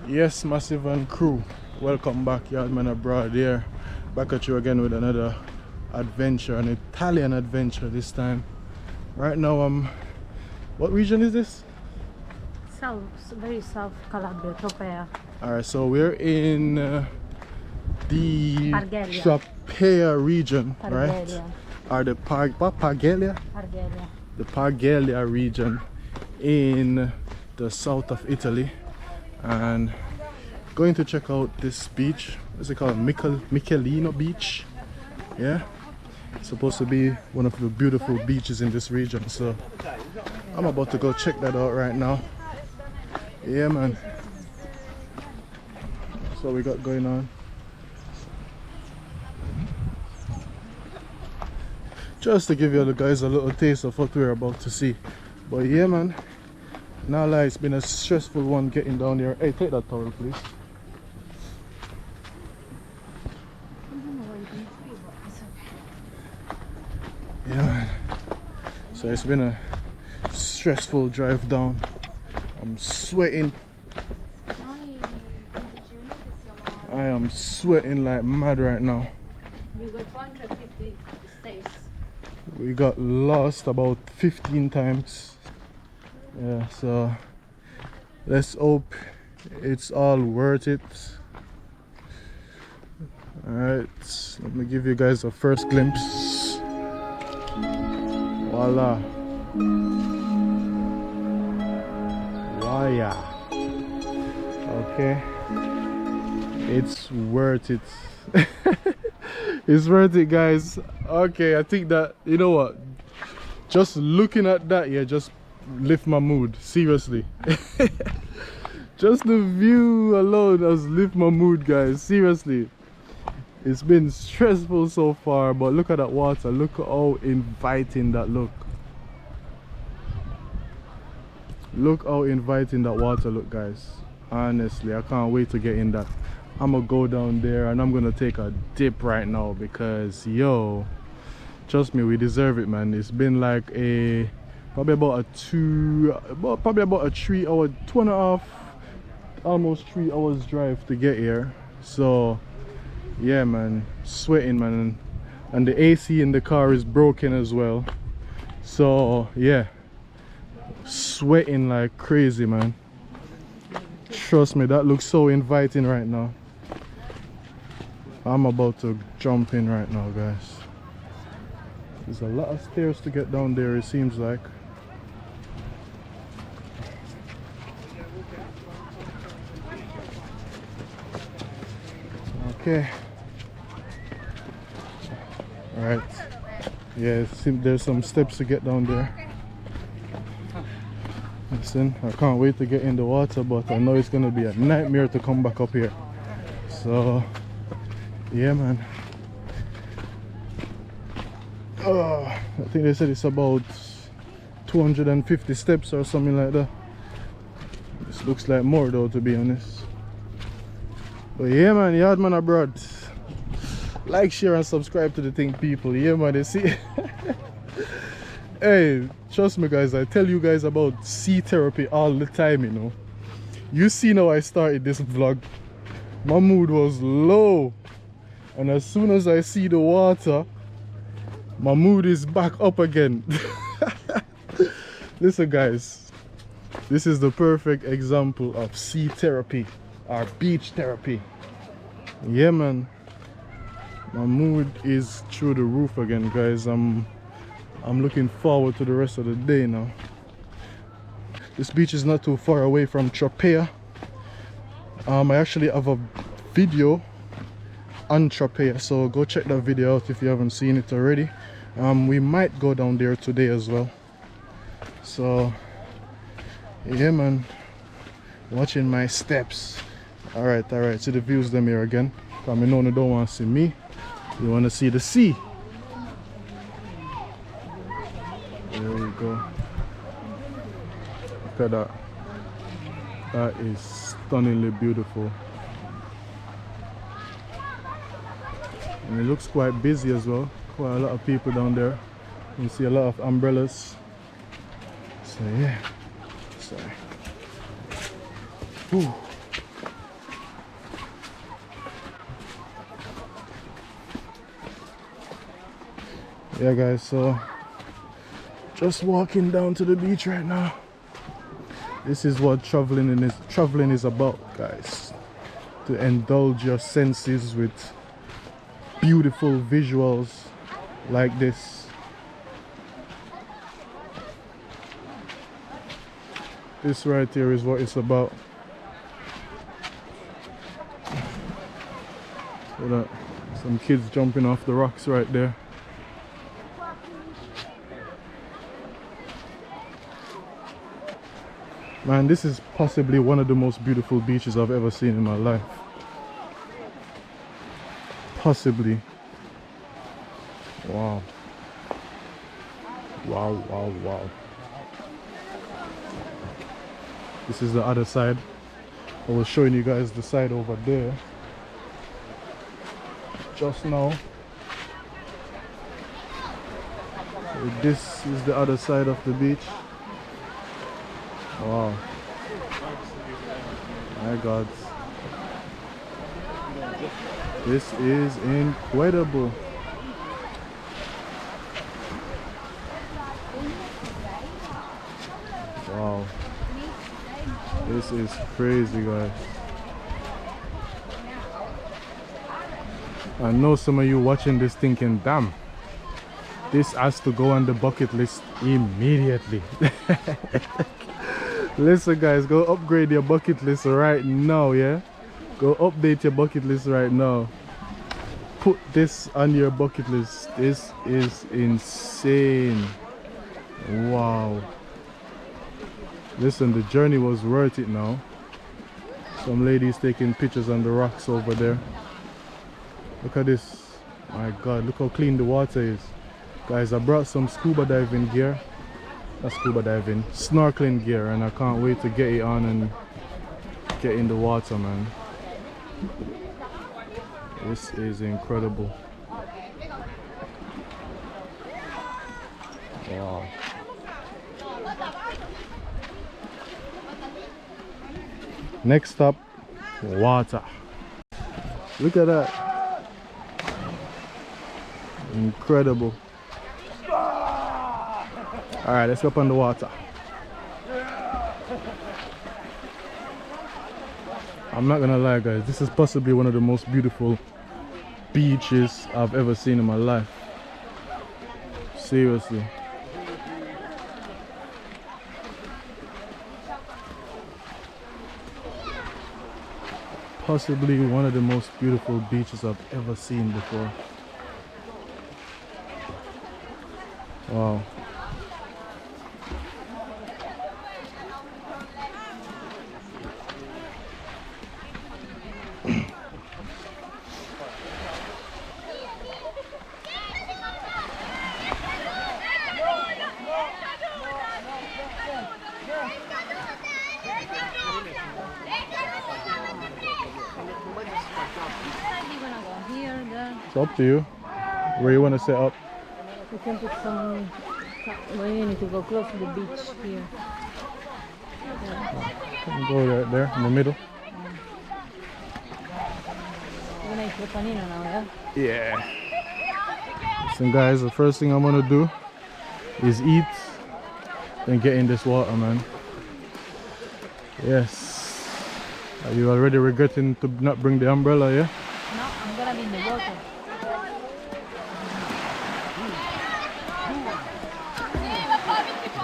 Yes, Massive and crew, welcome back, Yardman Abroad here. Back at you again with another adventure, an Italian adventure this time. Right now what region is this? South, very south, Calabria, Tropea. Alright, so we're in the Pargelia. Tropea region, right? Pargelia. Or the Pargelia? Pargelia. The Pargelia region in the south of Italy, and going to check out this beach. What's it called? Michelino beach. Yeah, it's supposed to be one of the beautiful beaches in this region, so I'm about to go check that out right now. Yeah, man. That's what we got going on. Just to give you guys a little taste of what we're about to see. But yeah, man, now like it's been a stressful one getting down here. Hey, take that towel, please. Yeah, man. So it's been a stressful drive down. I'm sweating. I am sweating like mad right now. You got 150 stays. We got lost about 15 times. Yeah, so let's hope it's all worth it. Alright, let me give you guys a first glimpse. Voila. Waya. Okay. It's worth it. It's worth it, guys. Okay, I think that, you know what, just looking at that, yeah, just lift my mood. Seriously. Just the view alone has lift my mood, guys. Seriously. It's been stressful so far, but look at that water. Look how inviting that look. Look how inviting that water look, guys. Honestly, I can't wait to get in that. I'm gonna go down there and I'm gonna take a dip right now because yo, trust me, we deserve it, man. It's been like probably about a 3 hour, 2.5, almost 3 hours drive to get here. So yeah, man, sweating, man, and the AC in the car is broken as well. So yeah, sweating like crazy, man. Trust me, that looks so inviting right now. I'm about to jump in right now, guys. There's a lot of stairs to get down there, it seems like. Okay. Alright. Yeah, there's some steps to get down there. Listen, I can't wait to get in the water, but I know it's gonna be a nightmare to come back up here. So yeah, man. I think they said it's about 250 steps or something like that. This looks like more though, to be honest. But yeah, man, Yardman Abroad. Like, share and subscribe to the thing, people. Yeah, man, they see. Hey, trust me, guys, I tell you guys about sea therapy all the time, you know. You see how I started this vlog. My mood was low, and as soon as I see the water, my mood is back up again. Listen, guys, this is the perfect example of sea therapy or beach therapy. Yeah, man, my mood is through the roof again, guys. I'm looking forward to the rest of the day now. This beach is not too far away from Tropea. I actually have a video on Tropea, so go check that video out if you haven't seen it already. We might go down there today as well. So yeah, man, watching my steps. Alright, see the views them here again. Because I know you don't want to see me, you want to see the sea. There you go. Look at that. That is stunningly beautiful. And it looks quite busy as well. Quite a lot of people down there. You can see a lot of umbrellas. So yeah. Sorry. Whew. Yeah guys, so just walking down to the beach right now. This is what traveling is about, guys. To indulge your senses with beautiful visuals like this. This right here is what it's about. Look at that. Some kids jumping off the rocks right there. Man, this is possibly one of the most beautiful beaches I've ever seen in my life. Possibly. Wow. Wow, wow, wow. This is the other side. I was showing you guys the side over there just now. So this is the other side of the beach. Wow. My God. This is incredible. Wow. This is crazy, guys. I know some of you watching this thinking, damn, this has to go on the bucket list immediately. Listen guys, go upgrade your bucket list right now, yeah? Go update your bucket list right now. Put this on your bucket list. This is insane. Wow. Listen, the journey was worth it now. Some ladies taking pictures on the rocks over there. Look at this. My God, look how clean the water is. Guys, I brought some scuba diving gear. Not scuba diving, snorkeling gear, and I can't wait to get it on and get in the water, man. This is incredible. Wow. Next stop, water. Look at that. Incredible. Alright, let's go up on the water. I'm not gonna lie guys, this is possibly one of the most beautiful beaches I've ever seen in my life. Seriously. Possibly one of the most beautiful beaches I've ever seen before. Wow. It's up to you. Where you want to set up? We can put some. We need to go close to the beach here. Yeah. Go right there in the middle. We're gonna eat the panino now, yeah? Yeah. Listen guys, the first thing I'm gonna do is eat and get in this water, man. Yes. Are you already regretting to not bring the umbrella, yeah? No, I'm gonna be in the water.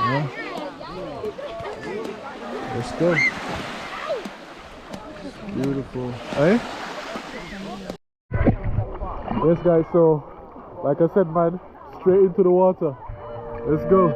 Yeah. Let's go. Beautiful. Hey? Yes guys, so like I said man, straight into the water. Let's go.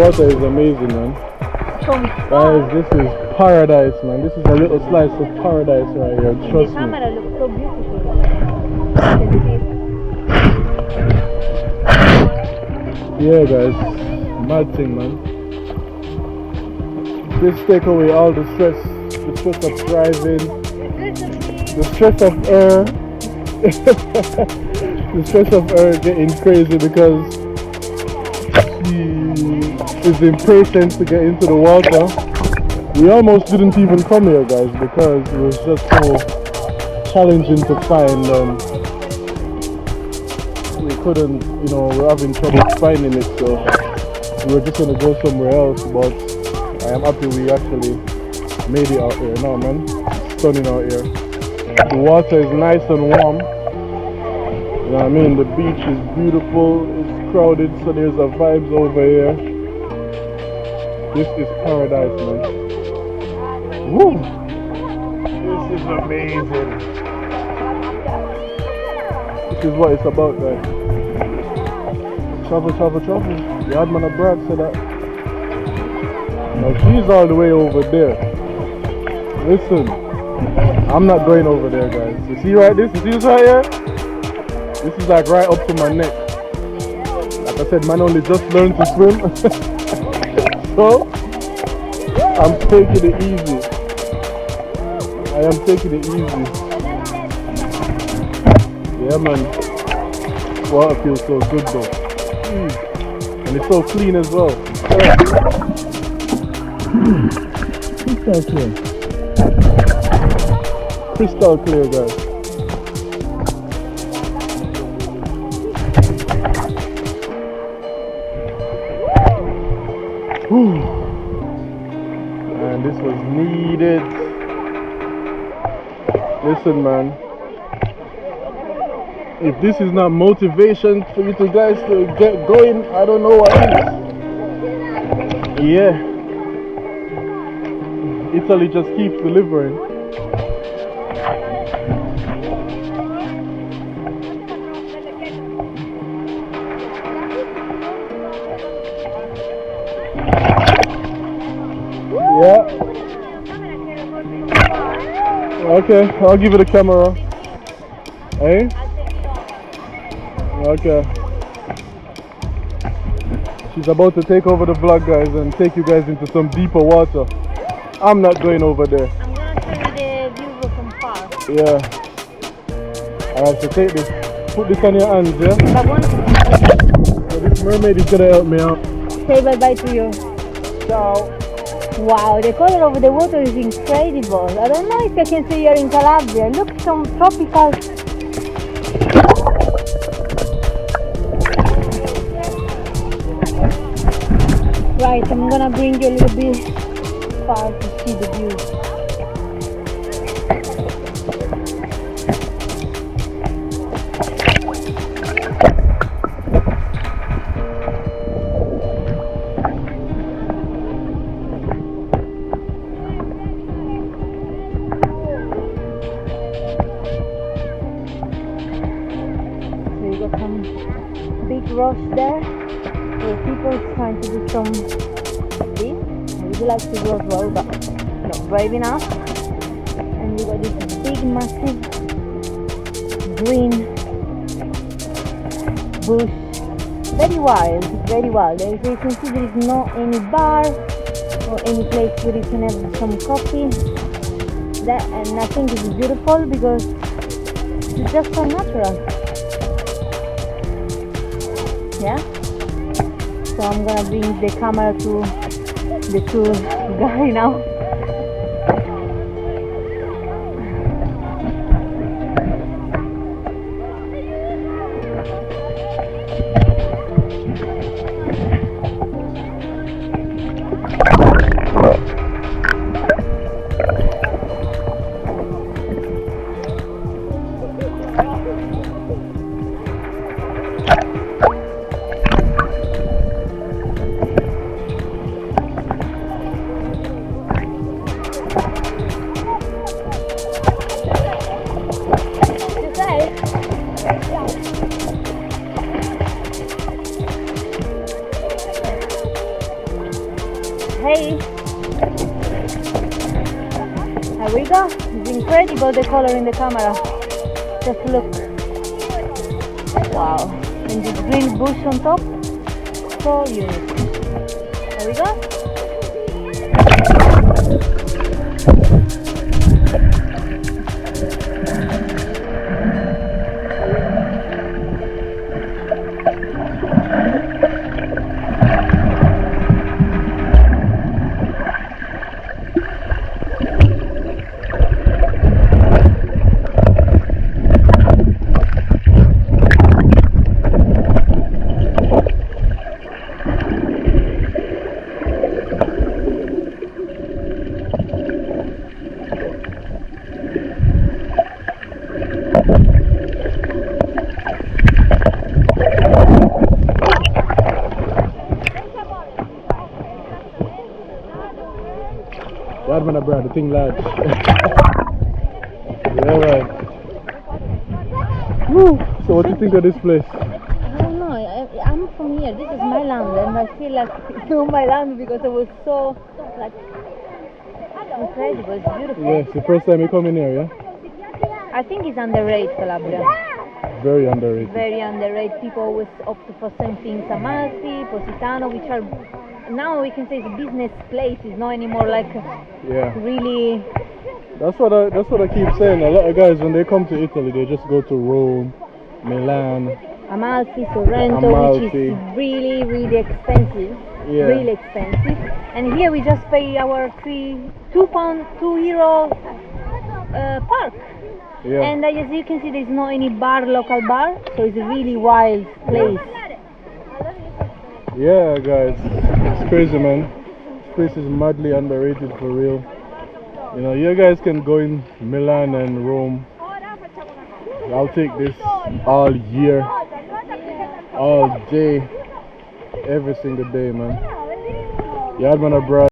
water is amazing, man. From Guys, this is paradise, man. This is a little slice of paradise right here. the Trust me. camera looks so beautiful. You can see. Yeah, guys. Mad thing, man. This take away all the stress of driving, the stress of her, the stress of her getting crazy because she is impatient to get into the water. We almost didn't even come here, guys, because it was just so challenging to find. We couldn't, we were having trouble finding it, so we were just gonna go somewhere else. But I am happy we actually made it out here now, man. It's stunning out here. The water is nice and warm. You know what I mean? The beach is beautiful. It's crowded, so there's a vibes over here. This is paradise, man. Woo! This is amazing. This is what it's about, guys. Travel, travel, travel. The admin of Brad said that. Now she's all the way over there. Listen, I'm not going over there, guys. You see this? You see this right here? This is like right up to my neck. Like I said, man only just learned to swim. So, I'm taking it easy. I am taking it easy. Yeah, man. Water feels so good though. And it's so clean as well. Crystal clear. Crystal clear, guys. Whew. And this was needed. Listen, man. If this is not motivation for you two guys to get going, I don't know what is. Yeah. Italy just keeps delivering. Yeah. Okay, I'll give it a camera. Hey? Okay. She's about to take over the vlog, guys, and take you guys into some deeper water. I'm not going over there. I'm gonna show you the view from far. Yeah. Alright, so take this. Put this on your hands, yeah? That one? So this mermaid is gonna help me out. Say bye-bye to you. Ciao. Wow, the color of the water is incredible. I don't know if I can say you're in Calabria. Look, some tropical. Right, I'm gonna bring you a little bit far to see the view. So you got some big rocks there. So people trying to do some this. I would like to do as well, but not brave enough. And you got this big, massive green bush. Very wild, very wild. As you can see, there is not any bar or any place where you can have some coffee. And I think it is beautiful because it's just so natural. Yeah. So I'm gonna bring the camera to the tour guy now. Oh, it's incredible the color in the camera. Just look. Wow. And this green bush on top. So unique. There we go. Yeah, man, bro, the thing large. Yeah, man. Woo. So what do you think of this place? I don't know. I'm from here. This is my land, and I feel like it's not my land because it was so like incredible. It's beautiful. Yes, the first time you come in here, yeah? I think it's underrated, Calabria. Very underrated. Very underrated. People always opt for same things. Amalfi, Positano, which are now we can say it's a business place. It's not anymore like really. That's what I keep saying. A lot of guys when they come to Italy, they just go to Rome, Milan, Amalfi, Sorrento, which is really, really expensive. Yeah. Really expensive. And here we just pay our €2 park. Yeah. And as you can see, there's not any local bar, so it's a really wild place. Yeah, guys, it's crazy, man. This place is madly underrated for real. You know, you guys can go in Milan and Rome. I'll take this all year, all day, every single day, man. Yeah, man, bro.